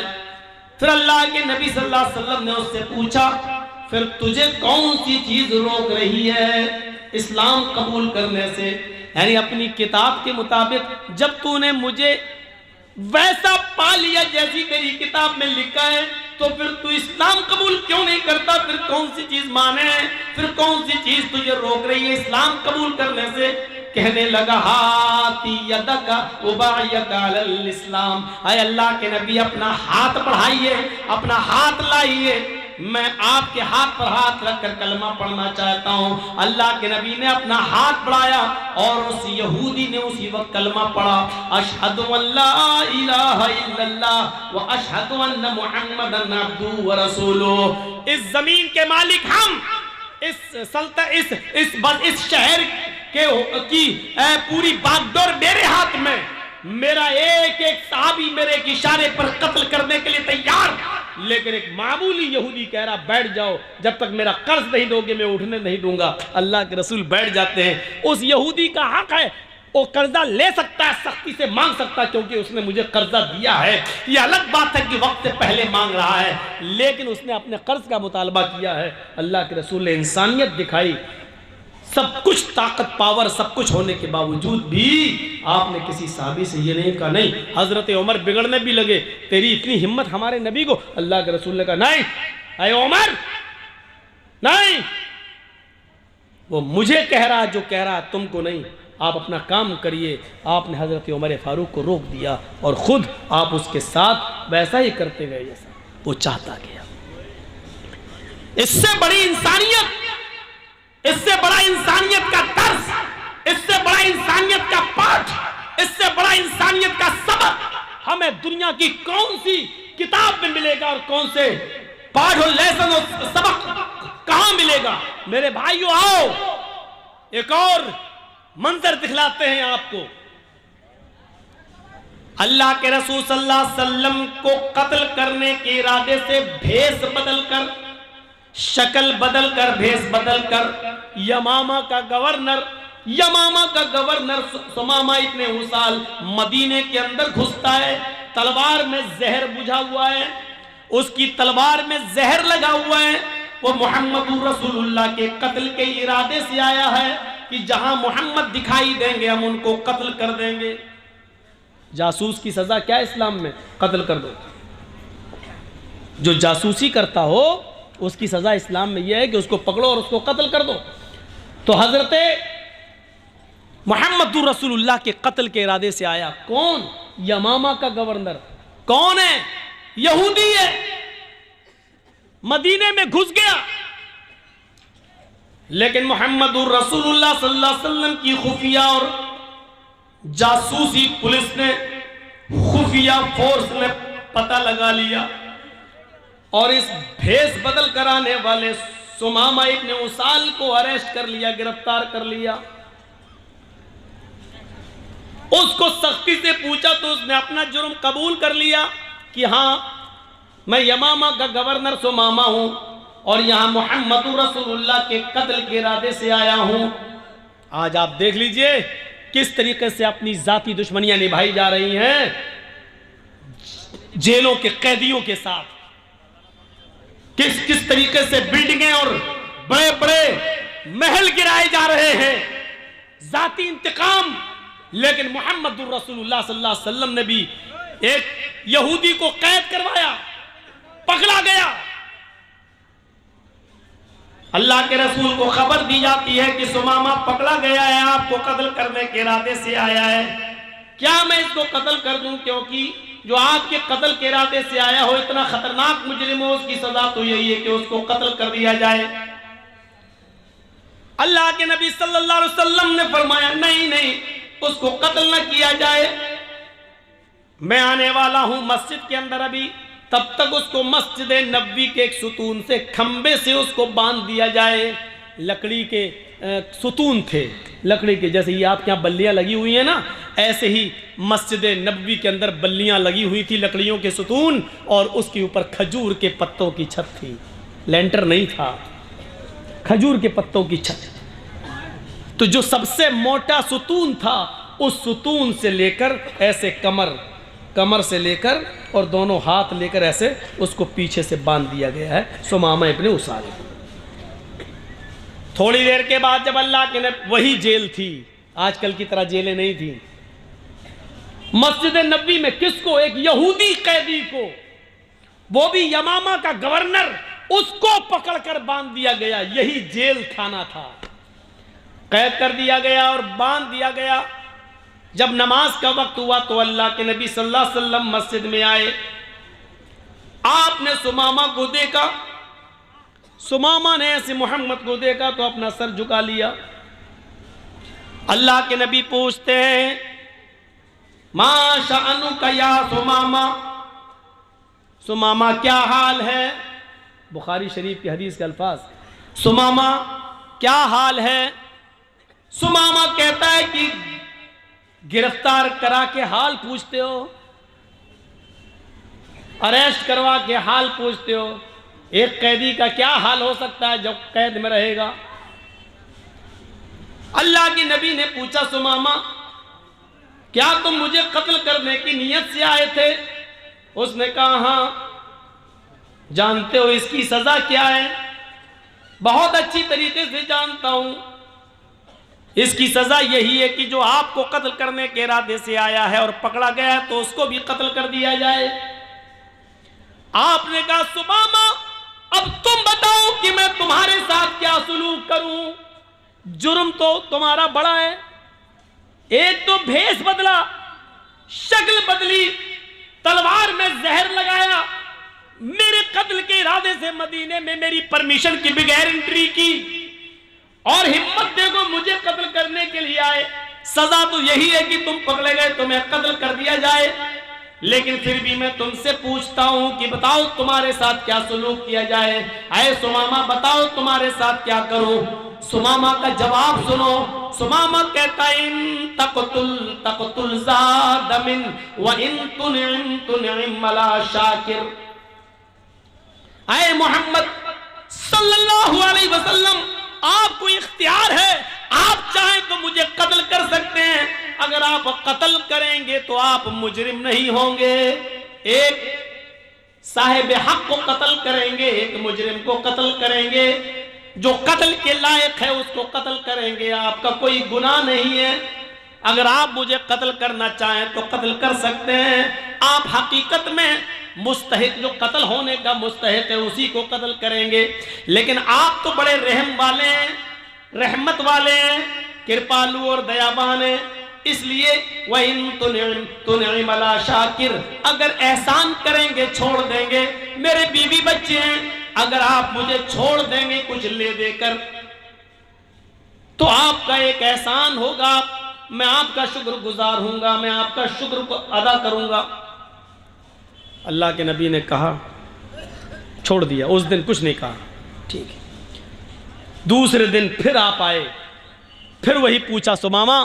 फिर अल्लाह के नबी सल्लल्लाहु अलैहि वसल्लम ने उससे पूछा, फिर तुझे कौन सी चीज रोक रही है इस्लाम कबूल करने से, यानी अपनी किताब के मुताबिक जब तूने मुझे वैसा पा लिया जैसी तेरी किताब में लिखा है, तो फिर तू इस्लाम कबूल क्यों नहीं करता? फिर कौन सी चीज माने, फिर कौन सी चीज तुझे रोक रही है इस्लाम कबूल करने से? कहने लगा, हाथी यदका उबायका अलल इस्लाम, आए अल्लाह के नबी अपना हाथ बढ़ाइए, अपना हाथ लाइए, मैं आपके हाथ पर हाथ रखकर कलमा पढ़ना चाहता हूँ। अल्लाह के नबी ने अपना हाथ बढ़ाया और उस यहूदी ने उसी वक्त कलमा पढ़ा, अशहदु अल्ला इलाहा इल्लल्लाह व अशहदु अन्ना मुहम्मदन अब्दुहु व रसूलुहु। इस जमीन के मालिक हम, इस शहर की पूरी बागडोर मेरे हाथ में, मेरा एक एक साहबी मेरे एक इशारे पर कत्ल करने के लिए तैयार, लेकिन एक मामूली यहूदी कह रहा बैठ जाओ, जब तक मेरा कर्ज नहीं दोगे मैं उठने नहीं दूंगा। अल्लाह के रसूल बैठ जाते हैं। उस यहूदी का हक है, वो कर्जा ले सकता है, सख्ती से मांग सकता है, क्योंकि उसने मुझे कर्जा दिया है। ये अलग बात है कि वक्त से पहले मांग रहा है, लेकिन उसने अपने कर्ज का मुतालबा किया है। अल्लाह के रसूल ने इंसानियत दिखाई, सब कुछ ताकत पावर सब कुछ होने के बावजूद भी आपने किसी साहबी से ये नहीं कहा, नहीं हजरत उमर बिगड़ने भी लगे, तेरी इतनी हिम्मत हमारे नबी को? अल्लाह के रसूल ने कहा, नहीं अय उमर नहीं, वो मुझे कह रहा जो कह रहा तुमको नहीं, आप अपना काम करिए। आपने हजरत उमर फारूक को रोक दिया और खुद आप उसके साथ वैसा ही करते गए जैसा वो चाहता गया। इससे बड़ी इंसानियत, इससे बड़ा इंसानियत का दर्स, इससे बड़ा इंसानियत का पाठ, इससे बड़ा इंसानियत का सबक हमें दुनिया की कौन सी किताब में मिलेगा और कौन से पाठ और लेसन और सबक कहां मिलेगा। मेरे भाइयों, आओ एक और मंजर दिखलाते हैं आपको। अल्लाह के रसूल सल्लल्लाहु अलैहि वसल्लम को कत्ल करने के इरादे से भेष बदलकर, शक्ल बदलकर, भेष बदलकर यमामा का गवर्नर सुमामा इब्ने उसाल मदीने के अंदर घुसता है। तलवार में जहर बुझा हुआ है, उसकी तलवार में जहर लगा हुआ है। वो मोहम्मद रसूलुल्लाह के कत्ल के इरादे से आया है कि जहां मोहम्मद दिखाई देंगे हम उनको कत्ल कर देंगे। जासूस की सजा क्या है इस्लाम में? कत्ल कर दो। जो जासूसी करता हो उसकी सजा इस्लाम में यह है कि उसको पकड़ो और उसको कत्ल कर दो। तो हजरत मोहम्मद रसूलुल्लाह के कत्ल के इरादे से आया। कौन? यमामा का गवर्नर। कौन है? यहूदी है। मदीने में घुस गया, लेकिन मोहम्मद रसूलुल्लाह सल्लल्लाहु अलैहि वसल्लम की खुफिया और जासूसी पुलिस ने, खुफिया फोर्स ने पता लगा लिया और इस भेष बदल कर आने वाले सुमामा इब्ने उसाल को अरेस्ट कर लिया, गिरफ्तार कर लिया। उसको सख्ती से पूछा तो उसने अपना जुर्म कबूल कर लिया कि हां, मैं यमामा का गवर्नर सुमामा हूं और यहां मोहम्मद रसूलुल्लाह के कत्ल के इरादे से आया हूं। आज आप देख लीजिए किस तरीके से अपनी जाती दुश्मनियां निभाई जा रही हैं जेलों के कैदियों के साथ। किस तरीके से बिल्डिंगें और बड़े बड़े महल गिराए जा रहे हैं, जाती इंतकाम। लेकिन मोहम्मद रसूलुल्लाह सल्लल्लाहु अलैहि वसल्लम ने भी एक यहूदी को कैद करवाया, पकड़ा गया। अल्लाह के रसूल को खबर दी जाती है कि सुमामा पकड़ा गया है, आपको कत्ल करने के इरादे से आया है। क्या मैं इसको कत्ल कर दूं? क्योंकि जो आपके कत्ल के इरादे से आया हो इतना खतरनाक मुजरिम हो, उसकी सजा तो यही है कि उसको कत्ल कर दिया जाए। अल्लाह के नबी सल्लल्लाहु अलैहि वसल्लम ने फरमाया, नहीं नहीं, उसको कत्ल न किया जाए। मैं आने वाला हूं मस्जिद के अंदर अभी, तब तक उसको मस्जिद नबवी के एक सुतून से, खंबे से उसको बांध दिया जाए। लकड़ी के सुतून थे, लकड़ी के, जैसे ये आपके यहाँ बल्लियां लगी हुई हैं ना, ऐसे ही मस्जिद नबवी के अंदर बल्लियां लगी हुई थी, लकड़ियों के सुतून, और उसके ऊपर खजूर के पत्तों की छत थी। लेंटर नहीं था, खजूर के पत्तों की छत। तो जो सबसे मोटा सुतून था, उस सुतून से लेकर ऐसे कमर से लेकर और दोनों हाथ लेकर ऐसे उसको पीछे से बांध दिया गया है सुमामा इब्ने उसाल। थोड़ी देर के बाद जब अल्लाह के नबी, वही जेल थी, आजकल की तरह जेलें नहीं थी, मस्जिद नबवी में किसको? एक यहूदी कैदी को, वो भी यमामा का गवर्नर, उसको पकड़कर बांध दिया गया। यही जेल खाना था। कैद कर दिया गया और बांध दिया गया। जब नमाज का वक्त हुआ तो अल्लाह के नबी सल्लल्लाहु अलैहि वसल्लम मस्जिद में आए। आपने सुमामा को देखा, सुमामा ने ऐसे मोहम्मद को देखा तो अपना सर झुका लिया। अल्लाह के नबी पूछते हैं, मा शअनुका या सुमामा, सुमामा क्या हाल है? बुखारी शरीफ की हदीस के अल्फाज, सुमामा क्या हाल है? सुमामा कहता है कि गिरफ्तार करा के हाल पूछते हो, अरेस्ट करवा के हाल पूछते हो। एक कैदी का क्या हाल हो सकता है जब कैद में रहेगा? अल्लाह के नबी ने पूछा, सुमामा क्या तुम मुझे कत्ल करने की नीयत से आए थे? उसने कहा, हां। जानते हो इसकी सजा क्या है? बहुत अच्छी तरीके से जानता हूं। इसकी सजा यही है कि जो आपको कत्ल करने के इरादे से आया है और पकड़ा गया है तो उसको भी कत्ल कर दिया जाए। आपने कहा, सुमामा अब तुम बताओ कि मैं तुम्हारे साथ क्या सुलूक करूं? जुर्म तो तुम्हारा बड़ा है, एक तो भेष बदला, शक्ल बदली, तलवार में जहर लगाया, मेरे कत्ल के इरादे से मदीने में मेरी परमिशन के बगैर एंट्री की, और हिम्मत देखो मुझे कत्ल करने के लिए आए। सजा तो यही है कि तुम पकड़े गए, तुम्हें कत्ल कर दिया जाए। लेकिन फिर भी मैं तुमसे पूछता हूं कि बताओ तुम्हारे साथ क्या सलूक किया जाए। आए सुमामा बताओ तुम्हारे साथ क्या करूं। सुमामा का जवाब सुनो। सुमामा कहता है इन तक़तुल ज़ादमिन व इन तुनिम अला शाकिर। आए मोहम्मद सल्लल्लाहु अलैहि वसल्लम, आपको इख्तियार है, आप चाहें तो मुझे कत्ल कर सकते हैं। अगर आप कत्ल करेंगे तो आप मुजरिम नहीं होंगे। एक साहिब हक को कत्ल करेंगे, एक मुजरिम को कत्ल करेंगे। जो कत्ल के लायक है उसको कत्ल करेंगे, आपका कोई गुनाह नहीं है। अगर आप मुझे कत्ल करना चाहें तो कत्ल कर सकते हैं। आप हकीकत में मुस्तहिक, जो कत्ल होने का मुस्तहिक है उसी को कत्ल करेंगे। लेकिन आप तो बड़े रहम वाले हैं, रहमत वाले हैं, कृपालु और दयावान हैं, इसलिए वह इन तुनिम अला शाकिर, अगर एहसान करेंगे छोड़ देंगे। मेरे बीवी बच्चे हैं, अगर आप मुझे छोड़ देंगे कुछ ले देकर तो आपका एक एहसान होगा, मैं आपका शुक्रगुजार हूंगा, मैं आपका शुक्र को अदा करूंगा। अल्लाह के नबी ने कहा, छोड़ दिया। उस दिन कुछ नहीं कहा, ठीक है। दूसरे दिन फिर आप आए, फिर वही पूछा, सुमामा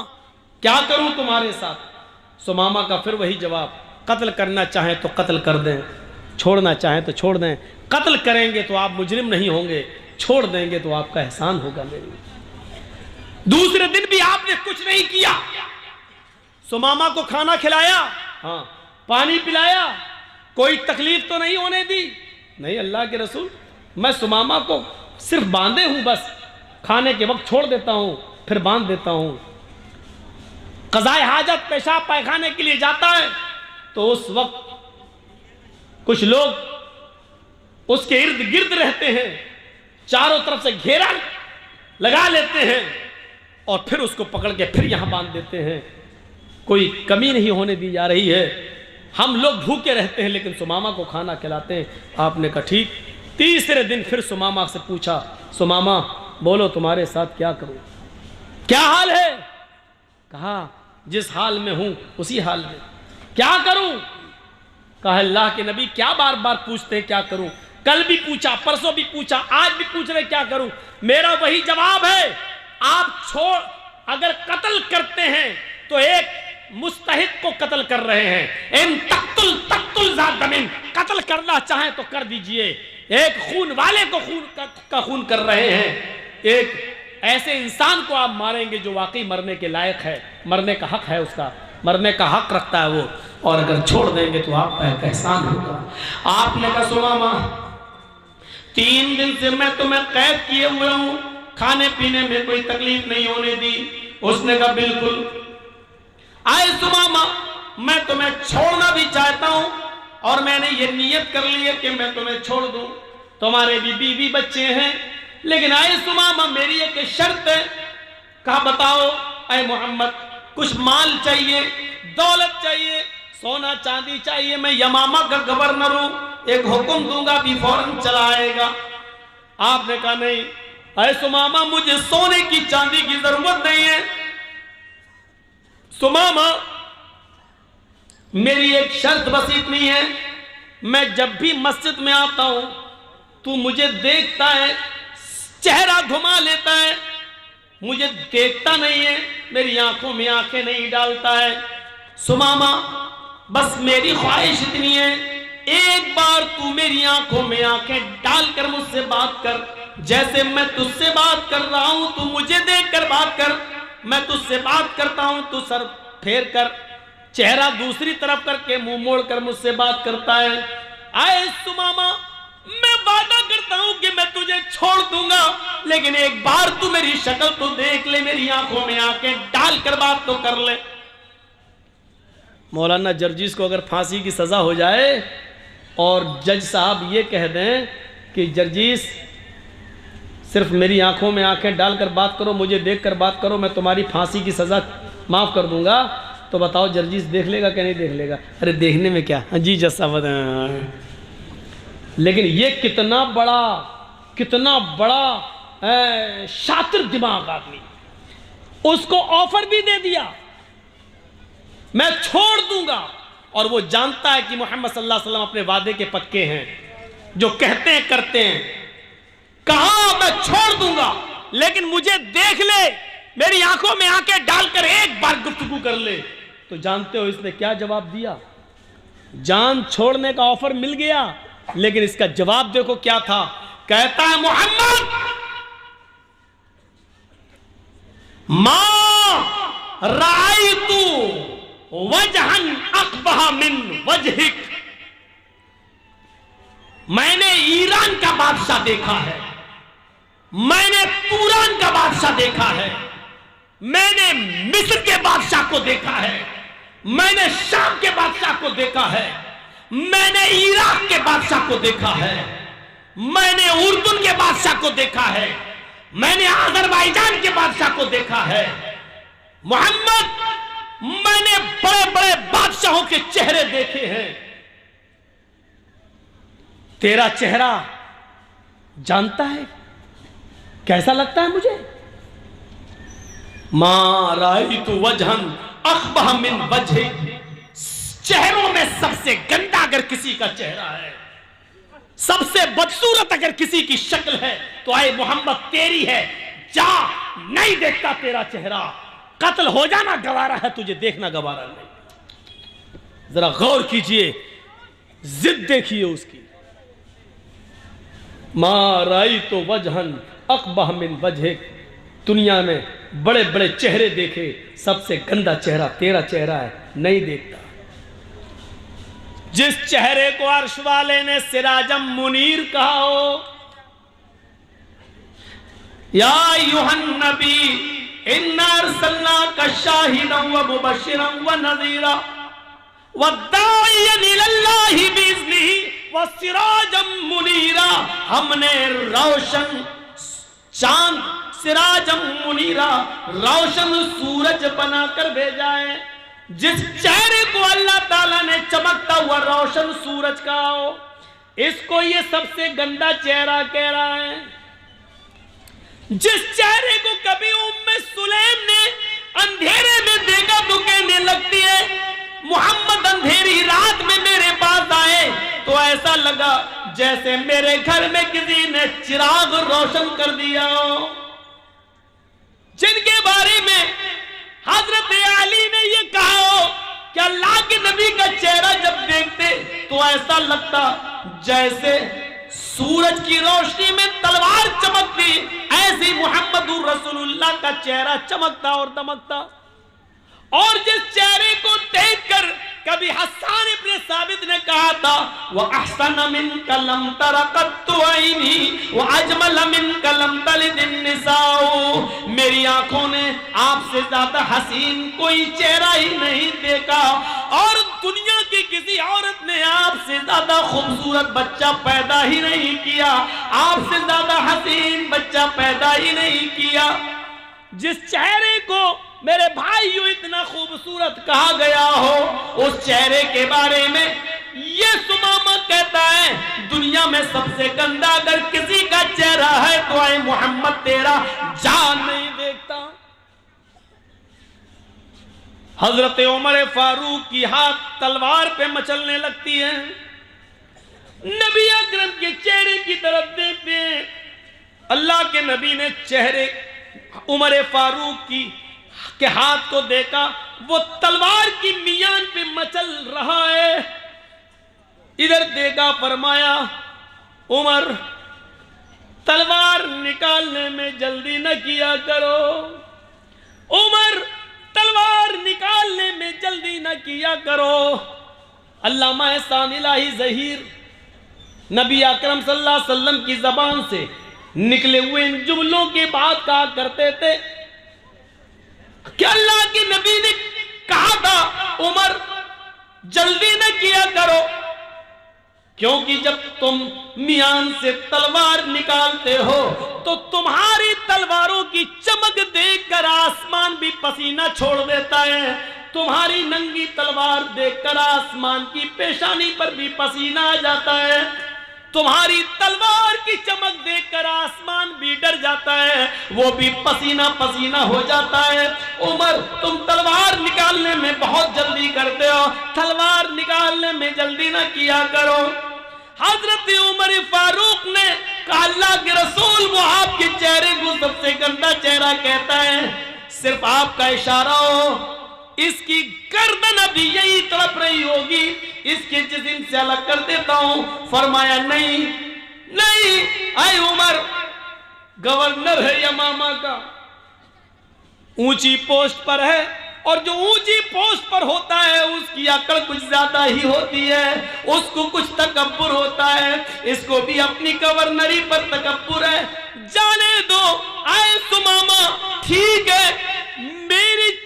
क्या करूं तुम्हारे साथ। सुमामा का फिर वही जवाब, कत्ल करना चाहें तो कत्ल कर दें, छोड़ना चाहें तो छोड़ दें। कत्ल करेंगे तो आप मुजरिम नहीं होंगे, छोड़ देंगे तो आपका एहसान होगा मेरी। दूसरे दिन भी आपने कुछ नहीं किया। सुमामा को खाना खिलाया, हाँ, पानी पिलाया, कोई तकलीफ तो नहीं होने दी। नहीं अल्लाह के रसूल, मैं सुमामा को सिर्फ बांधे हूं, बस खाने के वक्त छोड़ देता हूं, फिर बांध देता हूं। क़ज़ाए हाजत, पेशाब पैखाने के लिए जाता है तो उस वक्त कुछ लोग उसके इर्द गिर्द रहते हैं, चारों तरफ से घेरा लगा लेते हैं और फिर उसको पकड़ के फिर यहां बांध देते हैं। कोई कमी नहीं होने दी जा रही है। हम लोग भूखे रहते हैं लेकिन सुमामा को खाना खिलाते हैं। आपने कहा ठीक। तीसरे दिन फिर सुमामा से पूछा, सुमामा बोलो तुम्हारे साथ क्या करूं, क्या हाल है। कहा जिस हाल में हूं उसी हाल में। क्या करूं। कहा अल्लाह के नबी क्या बार बार पूछते हैं क्या करूं। कल भी पूछा, परसों भी पूछा, आज भी पूछ रहे क्या करूं। मेरा वही जवाब है, आप अगर कत्ल करते हैं तो एक मुस्तहिक को कत्ल कर रहे हैं। इन तक़तुल ज़ादमिन, कत्ल करना चाहें तो कर दीजिए। एक खून वाले को का खून कर रहे हैं। एक ऐसे इंसान को आप मारेंगे जो वाकई मरने के लायक है, मरने का हक है, उसका मरने का हक रखता है वो, और अगर छोड़ देंगे तो आपका एक एहसान होगा। आपने कहा सुमामा 3 दिन से मैं तुम्हें कैद किए हुए हूं, खाने पीने में कोई तकलीफ नहीं होने दी। उसने कहा बिल्कुल। आए सुमामा मैं तुम्हें छोड़ना भी चाहता हूं और मैंने ये नियत कर ली है कि मैं तुम्हें छोड़ दूं, तुम्हारे भी बीवी बच्चे हैं। लेकिन आए सुमामा मेरी एक शर्त है। कहा बताओ। आए मोहम्मद कुछ माल चाहिए, दौलत चाहिए, सोना चांदी चाहिए। मैं यमामा का गवर्नर हूं, एक हुक्म दूंगा भी फौरन चला आएगा। आपने कहा नहीं अरे सुमामा मुझे सोने की चांदी की जरूरत नहीं है। सुमामा मेरी एक शर्त बस इतनी है, मैं जब भी मस्जिद में आता हूं तू मुझे देखता है, चेहरा घुमा लेता है, मुझे देखता नहीं है, मेरी आंखों में आंखें नहीं डालता है। सुमामा बस मेरी ख्वाहिश इतनी है, एक बार तू मेरी आंखों में आंखें डालकर मुझसे बात कर। जैसे मैं तुझसे बात कर रहा हूं तू मुझे देखकर बात कर। मैं तुझसे बात करता हूं तू सर फेर कर, चेहरा दूसरी तरफ करके मुंह मोड़ कर मुझसे बात करता है। आए सुमामा मैं वादा करता हूं कि मैं तुझे छोड़ दूंगा, लेकिन एक बार तू मेरी शक्ल तो देख ले, मेरी आंखों में आंखें डालकर बात तो कर ले। मौलाना जर्जीस को अगर फांसी की सजा हो जाए और जज साहब ये कह दें कि जर्जीस सिर्फ मेरी आंखों में आंखें डालकर बात करो, मुझे देखकर बात करो, मैं तुम्हारी फांसी की सजा माफ कर दूंगा, तो बताओ जर्जीस देख लेगा कि नहीं देख लेगा। अरे देखने में क्या, जी जज साहब। लेकिन ये कितना बड़ा शातिर दिमाग आदमी, उसको ऑफर भी दे दिया, मैं छोड़ दूंगा। और वो जानता है कि मोहम्मद सल्लल्लाहु अलैहि वसल्लम अपने वादे के पक्के हैं, जो कहते हैं करते हैं। कहा मैं छोड़ दूंगा, लेकिन मुझे देख ले, मेरी आंखों में आंखें डालकर एक बार गुफ्तगू कर ले। तो जानते हो इसने क्या जवाब दिया? जान छोड़ने का ऑफर मिल गया, लेकिन इसका जवाब देखो क्या था। कहता है मोहम्मद, मां रायतु वजहन अकबह मिन वजहिक, मैंने ईरान का बादशाह देखा है, मैंने तुरान का बादशाह देखा है, मैंने मिस्र के बादशाह को देखा है, मैंने शाम के बादशाह को देखा है, मैंने इराक के बादशाह को देखा है, मैंने उर्दू के बादशाह को देखा है, मैंने अजरबैजान के बादशाह को देखा है। मोहम्मद, मैंने बड़े बड़े बादशाहों के चेहरे देखे हैं, तेरा चेहरा जानता है कैसा लगता है मुझे? मा रायतु वजहन अकबह मिन वजहि, चेहरों में सबसे गंदा अगर किसी का चेहरा है, सबसे बदसूरत अगर किसी की शक्ल है, तो आए मोहम्मद तेरी है। जा, नहीं देखता तेरा चेहरा, कत्ल हो जाना गवारा है, तुझे देखना गवारा नहीं। जरा गौर कीजिए, जिद देखिए उसकी। मा रायतु वजहन अकबह मिन वजहिक, दुनिया में बड़े बड़े चेहरे देखे, सबसे गंदा चेहरा तेरा चेहरा है, नहीं देखता। जिस चेहरे को अर्श वाले ने सिराजम मुनीर कहा हो, या अय्युहन नबी इन्ना अरसलनाका शाहिदन व मुबश्शिरन व नज़ीरा व दाइयन इलल्लाहि बिइज़्निही व सिराजम मुनीरा, हमने रोशन चांद, सिराजम मुनीरा, रोशन सूरज बनाकर भेजा है। जिस चेहरे को अल्लाह ताला ने चमकता हुआ रोशन सूरज का हो, इसको ये सबसे गंदा चेहरा कह रहा है। जिस चेहरे को कभी उम्मे सुलैम ने अंधेरे में देखा तो कहने लगती है, मोहम्मद अंधेरी रात में मेरे पास आए तो ऐसा लगा जैसे मेरे घर में किसी ने चिराग रोशन कर दिया हो। जिनके बारे में हजरत अली ने ये कहा हो कि अल्लाह के नबी का चेहरा जब देखते तो ऐसा लगता जैसे सूरज की रोशनी में तलवार चमकती, ऐसी मोहम्मदुर रसूलुल्लाह का चेहरा चमकता और दमकता। और जिस चेहरे को देखकर कभी हस्सान इब्न साबित ने कहा था, वह अहसन मिन कलम तरकत्तु ऐनी व अजमल मिन कलम तलिदिन निसाओ, मेरी आंखों ने आपसे ज्यादा हसीन कोई चेहरा ही नहीं देखा, और दुनिया की किसी औरत ने आपसे ज्यादा खूबसूरत बच्चा पैदा ही नहीं किया, आपसे ज्यादा हसीन बच्चा पैदा ही नहीं किया। जिस चेहरे को मेरे भाइयों इतना खूबसूरत कहा गया हो, उस चेहरे के बारे में ये सुमामा कहता है, दुनिया में सबसे गंदा अगर किसी का चेहरा है तो आए मोहम्मद तेरा जान नहीं देखता। हजरत उमर फारूक की हाथ तलवार पे मचलने लगती है, नबी अकरम के चेहरे की तरफ देखते हैं। अल्लाह के नबी ने चेहरे उमर फारूक के हाथ को देखा, वो तलवार की मियान पे मचल रहा है। इधर देखा, फरमाया उमर तलवार निकालने में जल्दी न किया करो, उमर तलवार निकालने में जल्दी न किया करो। अल्लामा एहसान इलाही ज़हीर नबी अकरम सल्लल्लाहु अलैहि वसल्लम की जबान से निकले हुए इन जुमलों की बात कहा करते थे कि अल्लाह के नबी ने कहा था उमर जल्दी न किया करो, क्योंकि जब तुम मियान से तलवार निकालते हो तो तुम्हारी तलवारों की चमक देखकर आसमान भी पसीना छोड़ देता है, तुम्हारी नंगी तलवार देखकर आसमान की पेशानी पर भी पसीना आ जाता है। तुम्हारी तलवार की चमक देखकर आसमान भी डर जाता है, वो भी पसीना पसीना हो जाता है। उमर, तुम तलवार निकालने में बहुत जल्दी करते हो, तलवार निकालने में जल्दी ना किया करो। हजरत उमर फारूक ने कहा, अल्लाह के रसूल, वो आपके चेहरे को सबसे गंदा चेहरा कहता है, सिर्फ आपका इशारा हो, इसकी गर्दन अभी यही तड़प रही होगी, इसके जिस्म से अलग कर देता हूं। फरमाया, नहीं नहीं, आए उमर गवर्नर है यमामा का, ऊंची पोस्ट पर है, और जो ऊंची पोस्ट पर होता है उसकी अकड़ कुछ ज्यादा ही होती है, उसको कुछ तकब्बुर होता है, इसको भी अपनी गवर्नरी पर तकब्बुर है। जाने दो, आए सुमामा, ठीक है, मेरी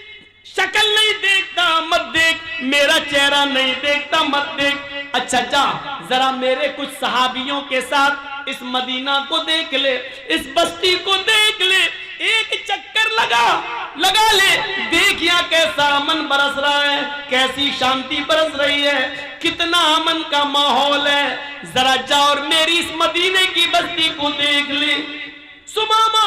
शक्ल नहीं देखता मत देख, मेरा चेहरा नहीं देखता मत देख। अच्छा जा, जरा मेरे कुछ सहाबियों के साथ इस मदीना को देख ले, इस बस्ती को देख ले, एक चक्कर लगा ले, देख यहाँ कैसा अमन बरस रहा है, कैसी शांति बरस रही है, कितना अमन का माहौल है, जरा जा और मेरी इस मदीने की बस्ती को देख ले। सुमामा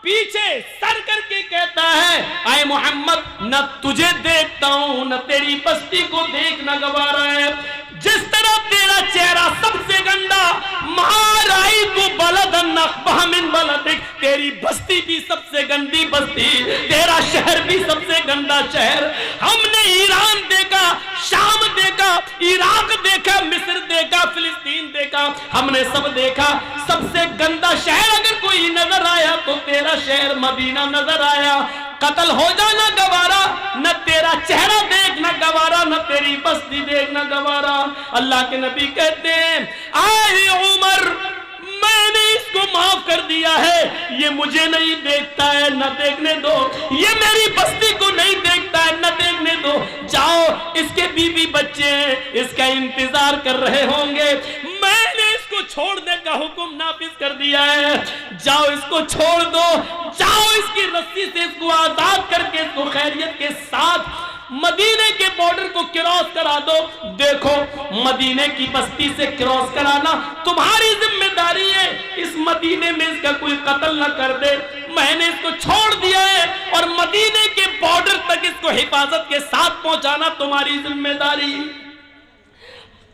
पीछे सर करके कहता है, आए मोहम्मद, न तुझे देखता हूं न तेरी बस्ती को देखना गवारा है। जिस तरह तेरा चेहरा सबसे गंदा, महाराई को बलदन नखबहमिन बलदिक, तेरी बस्ती भी सबसे गंदी बस्ती, तेरा शहर भी सबसे गंदा शहर। हमने ईरान देखा, शाम देखा, इराक देखा, मिस्र देखा, फिलिस्तीन देखा, हमने सब देखा, सबसे गंदा शहर अगर कोई नजर आया तो तेरा शहर मदीना नजर आया। कत्ल हो जाना गवारा, न तेरा चेहरा देखना गवारा, न तेरी बस्ती देखना गवारा। अल्लाह के नबी कहते हैं, आए उमर, मैंने इसको माफ कर दिया है, ये मुझे नहीं देखता है, न देखने दो, ये मेरी बस्ती को नहीं देखता है, न देखने दो। जाओ, इसके बीवी बच्चे हैं, इसका इंतजार कर रहे होंगे, मैंने इसको छोड़ने का हुक्म नाफिज कर दिया है, जाओ इसको छोड़ दो, जाओ इसकी रस्सी से इसको आजाद करके इसको खैरियत के साथ मदीने के बॉर्डर को क्रॉस करा दो। देखो, मदीने की बस्ती से क्रॉस कराना तुम्हारी जिम्मेदारी है, इस मदीने में इसका कोई कत्ल न कर दे। मैंने इसको छोड़ दिया है और मदीने के बॉर्डर तक इसको हिफाजत के साथ पहुंचाना तुम्हारी जिम्मेदारी।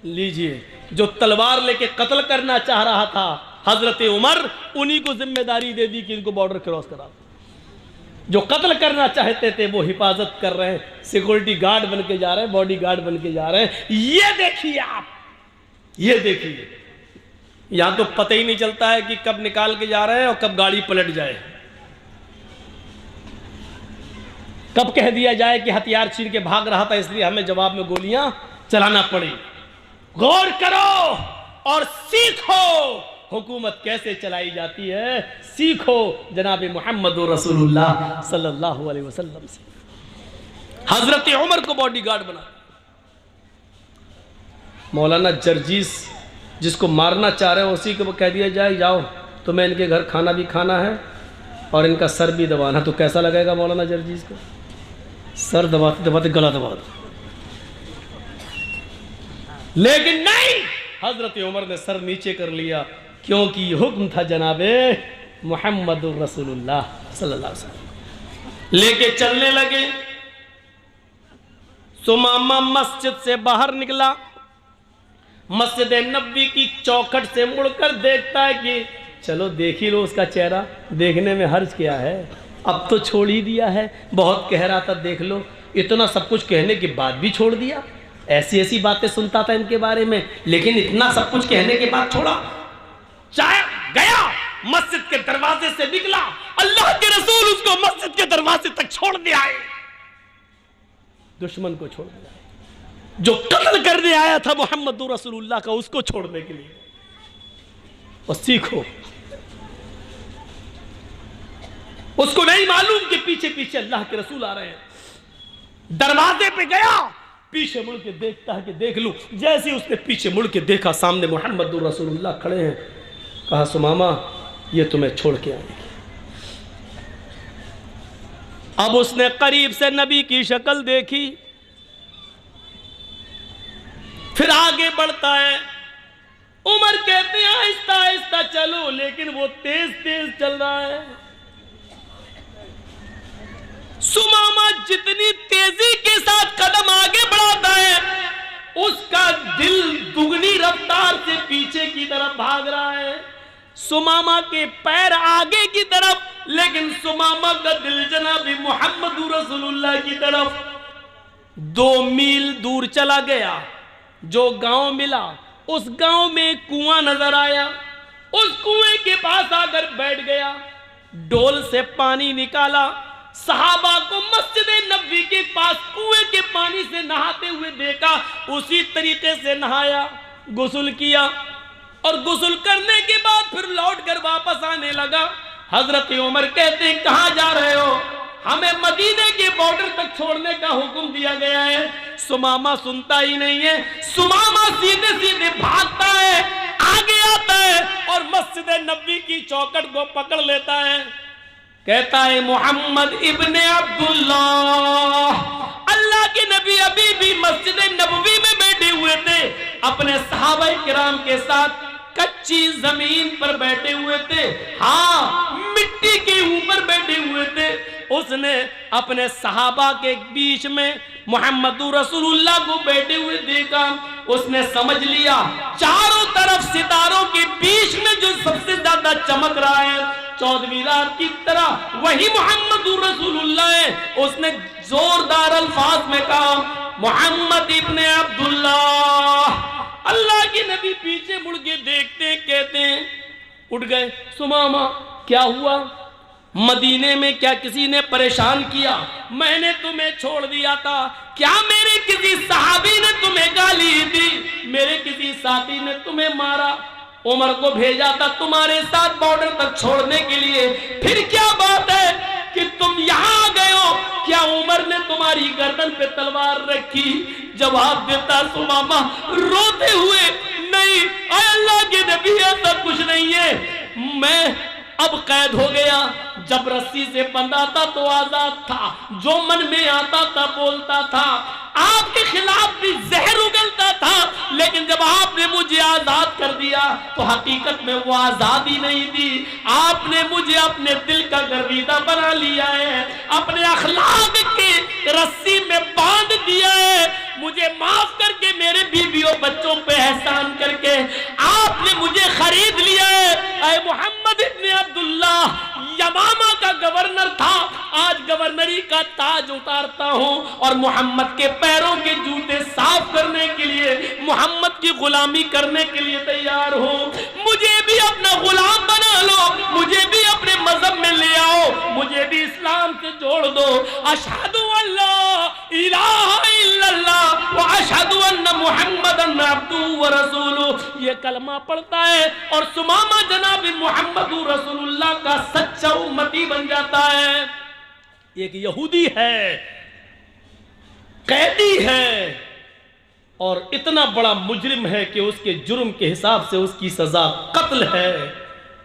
लीजिए, जो तलवार लेके कत्ल करना चाह रहा था हजरत उमर, उन्हीं को जिम्मेदारी दे दी कि इनको बॉर्डर क्रॉस करा। जो कत्ल करना चाहते थे वो हिफाजत कर रहे हैं, सिक्योरिटी गार्ड बन के जा रहे हैं, बॉडी गार्ड बन के जा रहे हैं। ये देखिए आप, ये देखिए, यहां तो पता ही नहीं चलता है कि कब निकाल के जा रहे हैं और कब गाड़ी पलट जाए, कब कह दिया जाए कि हथियार छीन के भाग रहा था इसलिए हमें जवाब में गोलियां चलाना पड़ी। गौर करो और सीखो हुकूमत कैसे चलाई जाती है, सीखो जनाब मोहम्मद रसूलुल्लाह सल्लल्लाहु अलैहि वसल्लम से। हजरत उमर को बॉडीगार्ड बना। मौलाना जर्जीस जिसको मारना चाह रहे हैं उसी को कह दिया जाए, जाओ तुम्हें इनके घर खाना भी खाना है और इनका सर भी दबाना। तो कैसा लगेगा मौलाना जर्जीस को? सर दबाते दबाते गला दबा दो। लेकिन नहीं, हजरत उमर ने सर नीचे कर लिया, क्योंकि हुक्म था जनाबे मोहम्मद रसूलुल्लाह सल्लल्लाहु अलैहि वसल्लम। लेके चलने लगे। सुमामा मस्जिद से बाहर निकला, मस्जिद नबी की चौखट से मुड़कर देखता है कि चलो देख ही लो उसका चेहरा, देखने में हर्ज क्या है, अब तो छोड़ ही दिया है। बहुत कह रहा था देख लो, इतना सब कुछ कहने के बाद भी छोड़ दिया। ऐसी ऐसी बातें सुनता था इनके बारे में, लेकिन इतना सब कुछ कहने के बाद छोड़ा। चाहे गया मस्जिद के दरवाजे से निकला, अल्लाह के रसूल उसको मस्जिद के दरवाजे तक छोड़ दिया है, दुश्मन को छोड़ दिया है। जो कत्ल करने आया था मोहम्मद रसूलुल्लाह का, उसको छोड़ने के लिए। और सीखो, उसको नहीं मालूम कि पीछे पीछे अल्लाह के रसूल आ रहे हैं। दरवाजे पे गया, पीछे मुड़ के देखता है कि देख लूं। जैसे उसने पीछे मुड़ के देखा, सामने मोहम्मद रसूलुल्लाह खड़े हैं। कहा सुमामा ये तुम्हें छोड़ के आएंगे। अब उसने करीब से नबी की शक्ल देखी, फिर आगे बढ़ता है। उमर कहते हैं आहिस्ता आहिस्ता चलो, लेकिन वो तेज तेज चल रहा है। सुमामा जितनी तेजी के साथ कदम आगे बढ़ाता है, उसका दिल दुगनी रफ्तार से पीछे की तरफ भाग रहा है। सुमामा के पैर आगे की तरफ, लेकिन सुमामा का दिल जनाब मोहम्मद रसूलुल्लाह की तरफ। 2 मील दूर चला गया, जो गांव मिला, उस गांव में एक कुआं नजर आया। उस कुएं के पास आकर बैठ गया, डोल से पानी निकाला। सहाबा को मस्जिद नबवी के पास कुएं के पानी से नहाते हुए देखा, उसी तरीके से नहाया, गुस्ल किया, और गुस्ल करने के बाद फिर लौट कर वापस आने लगा। हजरत उमर कहते हैं कहां जा रहे हो? हमें मदीने के बॉर्डर तक छोड़ने का हुक्म दिया गया है। सुमामा सुनता ही नहीं है। सुमामा सीधे सीधे भागता है, आगे आता है और मस्जिद नबवी की चौखट को पकड़ लेता है। कहता है मोहम्मद इब्ने अब्दुल्लाह, अल्लाह के नबी अभी भी मस्जिद नबवी में बैठे हुए थे, अपने सहाबा किराम के साथ कच्ची जमीन पर बैठे हुए थे। हाँ, मिट्टी के ऊपर बैठे हुए थे। उसने अपने सहाबा के बीच में मोहम्मद रसूलुल्लाह को बैठे हुए देखा। उसने समझ लिया चारों तरफ सितारों के बीच में जो सबसे ज्यादा चमक रहा है, 14वीं रात की तरह, वही मोहम्मद रसूलुल्लाह है। उसने जोरदार अल्फाज में कहा मोहम्मद इब्ने अब्दुल्लाह। अल्लाह के नबी पीछे मुड़ के देखते हैं, कहते हैं उठ गए। सुमामा क्या हुआ? मदीने में क्या किसी ने परेशान किया? मैंने तुम्हें छोड़ दिया था, क्या मेरे किसी सहाबी ने तुम्हें गाली दी? मेरे किसी साथी ने तुम्हें मारा? उमर को भेजा था तुम्हारे साथ बॉर्डर तक छोड़ने के लिए, फिर क्या बात है कि तुम यहां आ गए हो? क्या उमर ने तुम्हारी गर्दन पे तलवार रखी? जवाब देता सुमामा रोते हुए, नहीं अल्लाह के नबी, ऐसा कुछ नहीं है, मैं अब कैद हो गया। जब रस्सी से बंधा था तो आजाद था, जो मन में आता था बोलता था, आपके खिलाफ भी जहर उगलता था, लेकिन जब आपने मुझे आजाद कर दिया तो हकीकत में वो आजादी नहीं थी, आपने मुझे अपने दिल का गर्विदा बना लिया है, अपने अखलाक के रस्सी में बांध दिया है। मुझे माफ करके मेरे बीवियों बच्चों पे एहसान करके आपने मुझे खरीद लिया है। ऐ मोहम्मद इब्ने अब्दुल्लाह, यमामा का गवर्नर था, आज गवर्नरी का ताज उतारता हूं और मोहम्मद के पैरों के जूते साफ करने के लिए, मोहम्मद की गुलामी करने के लिए तैयार हूं। मुझे भी अपना गुलाम बना लो, मुझे भी अपने मजहब में ले आओ, मुझे भी इस्लाम से जोड़ दो। अशहदु अल्ला इलाहा इल्लल्लाह व अशहदु अन्ना मुहम्मदन अब्दुहु व रसूलुहु, ये कलमा पढ़ता है और सुमामा जनाब मोहम्मद रसूलुल्लाह का सच्चा उम्मती बन जाता है। एक यहूदी है, कैदी है और इतना बड़ा मुजरिम है कि उसके जुर्म के हिसाब से उसकी सजा कत्ल है,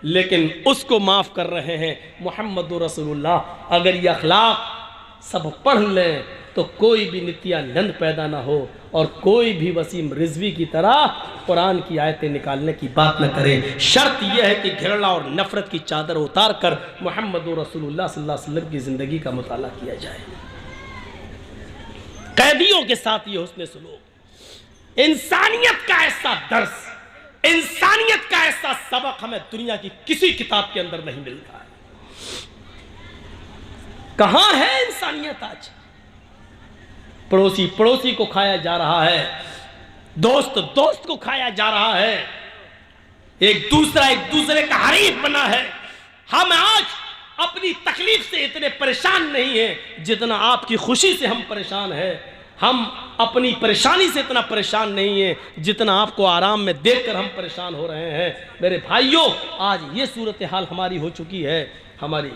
लेकिन उसको माफ कर रहे हैं मोहम्मद रसूलुल्लाह। अगर ये अखलाक सब पढ़ लें तो कोई भी नित्यानंद पैदा ना हो और कोई भी वसीम रिजवी की तरह कुरान की आयतें निकालने की बात न करे। शर्त यह है कि घृणा और नफरत की चादर उतार कर मोहम्मद रसूलुल्लाह सल्लल्लाहु अलैहि वसल्लम की जिंदगी का मुताला किया जाए। कैदियों के साथ ये हुस्न सुलूक, इंसानियत का ऐसा दर्स, इंसानियत का ऐसा सबक हमें दुनिया की किसी किताब के अंदर नहीं मिलता है। कहां है इंसानियत आज? पड़ोसी पड़ोसी को खाया जा रहा है, दोस्त दोस्त को खाया जा रहा है, एक दूसरे का हरीफ बना है। हम आज अपनी तकलीफ से इतने परेशान नहीं हैं जितना आपकी खुशी से हम परेशान हैं। हम अपनी परेशानी से इतना परेशान नहीं है जितना आपको आराम में देखकर हम परेशान हो रहे हैं। मेरे भाइयों, आज ये सूरत हाल हमारी हो चुकी है। हमारी